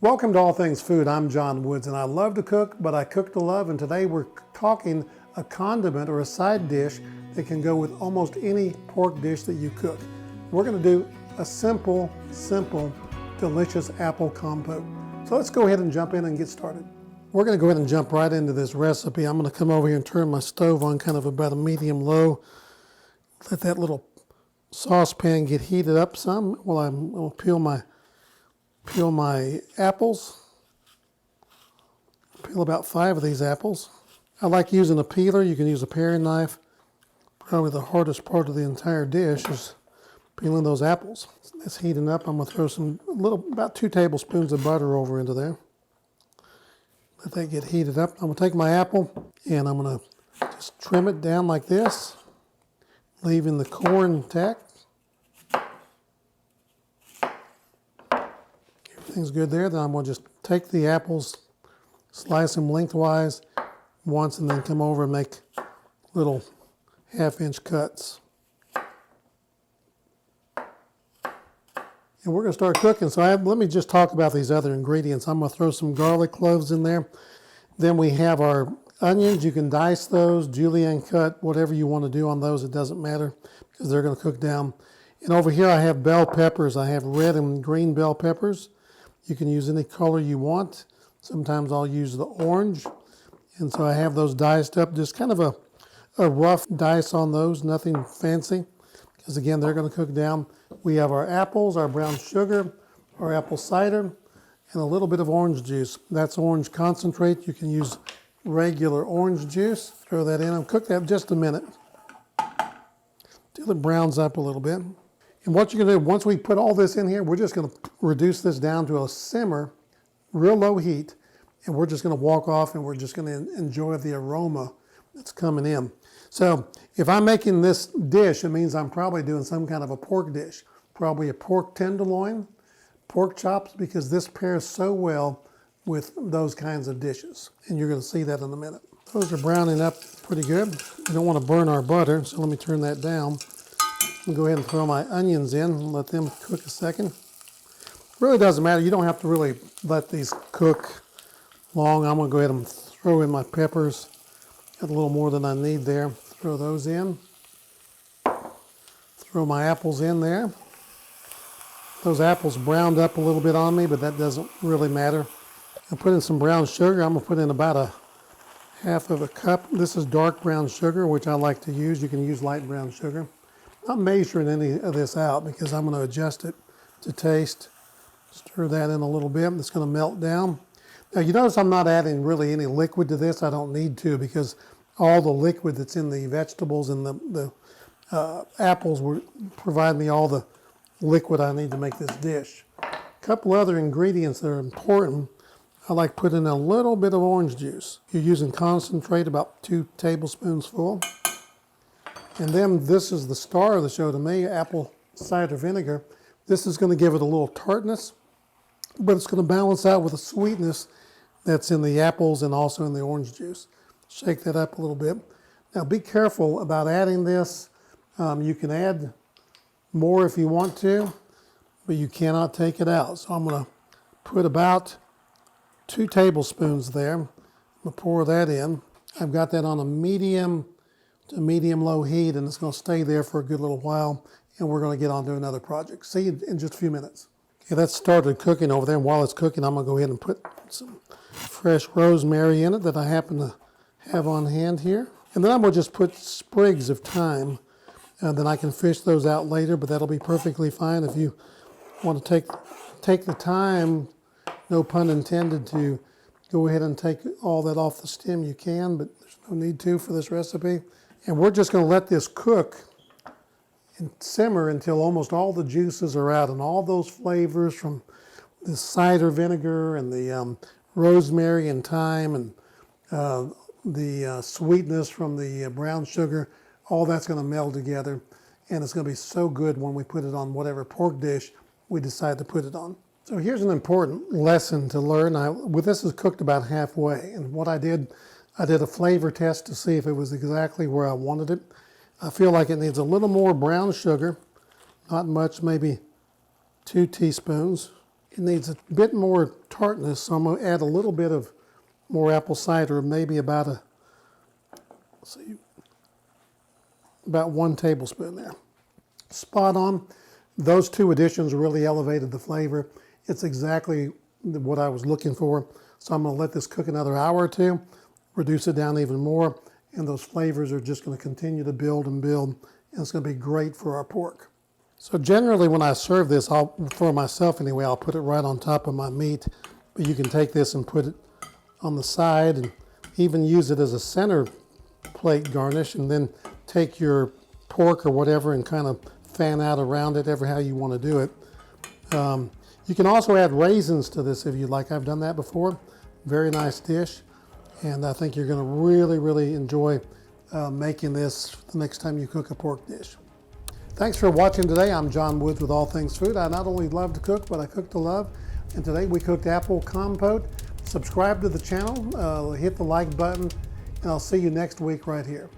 Welcome to All Things Food. I'm John Woods, and I love to cook, but I cook to love, and today we're talking a condiment or a side dish that can go with almost any pork dish that you cook. We're going to do a simple, delicious apple compote. So let's go ahead and jump in and get started. We're going to go ahead and jump right into this recipe. I'm going to come over here and turn my stove on kind of about a medium low. Let that little saucepan get heated up some while I'll peel my apples. Peel about 5 of these apples. I like using a peeler. You can use a paring knife. Probably the hardest part of the entire dish is peeling those apples. It's heating up. I'm going to throw about 2 tablespoons of butter over into there. Let that get heated up. I'm going to take my apple and I'm going to just trim it down like this, leaving the core intact. Everything's good there. Then I'm going to just take the apples, slice them lengthwise once, and then come over and make little 1/2-inch cuts. And we're going to start cooking. So let me just talk about these other ingredients. I'm going to throw some garlic cloves in there. Then we have our onions. You can dice those, julienne cut, whatever you want to do on those. It doesn't matter because they're going to cook down. And over here I have bell peppers. I have red and green bell peppers. You can use any color you want. Sometimes I'll use the orange. And so I have those diced up, just kind of a rough dice on those, nothing fancy. Because again, they're going to cook down. We have our apples, our brown sugar, our apple cider, and a little bit of orange juice. That's orange concentrate. You can use regular orange juice. Throw that in and cook that just a minute till it browns up a little bit. And what you're going to do, once we put all this in here, we're just going to reduce this down to a simmer, real low heat, and we're just going to walk off and we're just going to enjoy the aroma that's coming in. So if I'm making this dish, it means I'm probably doing some kind of a pork dish, probably a pork tenderloin, pork chops, because this pairs so well with those kinds of dishes. And you're going to see that in a minute. Those are browning up pretty good. We don't want to burn our butter, so let me turn that down. I'll go ahead and throw my onions in and let them cook a second. Really doesn't matter. You don't have to really let these cook long. I'm going to go ahead and throw in my peppers. Got a little more than I need there. Throw those in. Throw my apples in there. Those apples browned up a little bit on me, but that doesn't really matter. I'll put in some brown sugar. I'm going to put in about 1/2 cup. This is dark brown sugar, which I like to use. You can use light brown sugar. I'm not measuring any of this out because I'm going to adjust it to taste. Stir that in a little bit. It's going to melt down. Now you notice I'm not adding really any liquid to this. I don't need to because all the liquid that's in the vegetables and the apples will provide me all the liquid I need to make this dish. A couple other ingredients that are important. I like putting a little bit of orange juice. You're using concentrate, about 2 tablespoons full. And then this is the star of the show to me, apple cider vinegar. This is going to give it a little tartness, but it's going to balance out with the sweetness that's in the apples and also in the orange juice. Shake that up a little bit. Now be careful about adding this. You can add more if you want to, but you cannot take it out. So I'm going to put about 2 tablespoons there. I'm going to pour that in. I've got that on a medium to medium-low heat, and it's going to stay there for a good little while, and we're going to get on to another project. See you in just a few minutes. Okay, that's started cooking over there, and while it's cooking, I'm going to go ahead and put some fresh rosemary in it that I happen to have on hand here. And then I'm going to just put sprigs of thyme, and then I can fish those out later, but that'll be perfectly fine. If you want to take the time, no pun intended, to go ahead and take all that off the stem, you can, but there's no need to for this recipe. And we're just going to let this cook and simmer until almost all the juices are out and all those flavors from the cider vinegar and the rosemary and thyme and the sweetness from the brown sugar, all that's going to meld together. And it's going to be so good when we put it on whatever pork dish we decide to put it on. So here's an important lesson to learn. This is cooked about halfway, and what I did a flavor test to see if it was exactly where I wanted it. I feel like it needs a little more brown sugar, not much, maybe 2 teaspoons. It needs a bit more tartness, so I'm going to add a little bit of more apple cider, maybe about about 1 tablespoon there. Spot on. Those 2 additions really elevated the flavor. It's exactly what I was looking for. So I'm going to let this cook another hour or 2, reduce it down even more, and those flavors are just going to continue to build and build, and it's going to be great for our pork. So generally when I serve this, for myself anyway, I'll put it right on top of my meat, but you can take this and put it on the side and even use it as a center plate garnish, and then take your pork or whatever and kind of fan out around it, ever how you want to do it. You can also add raisins to this if you like. I've done that before. Very nice dish, and I think you're going to really, really enjoy making this the next time you cook a pork dish. Thanks for watching today. I'm John Woods with All Things Food. I not only love to cook, but I cook to love. And today we cooked apple compote. Subscribe to the channel, hit the like button, and I'll see you next week right here.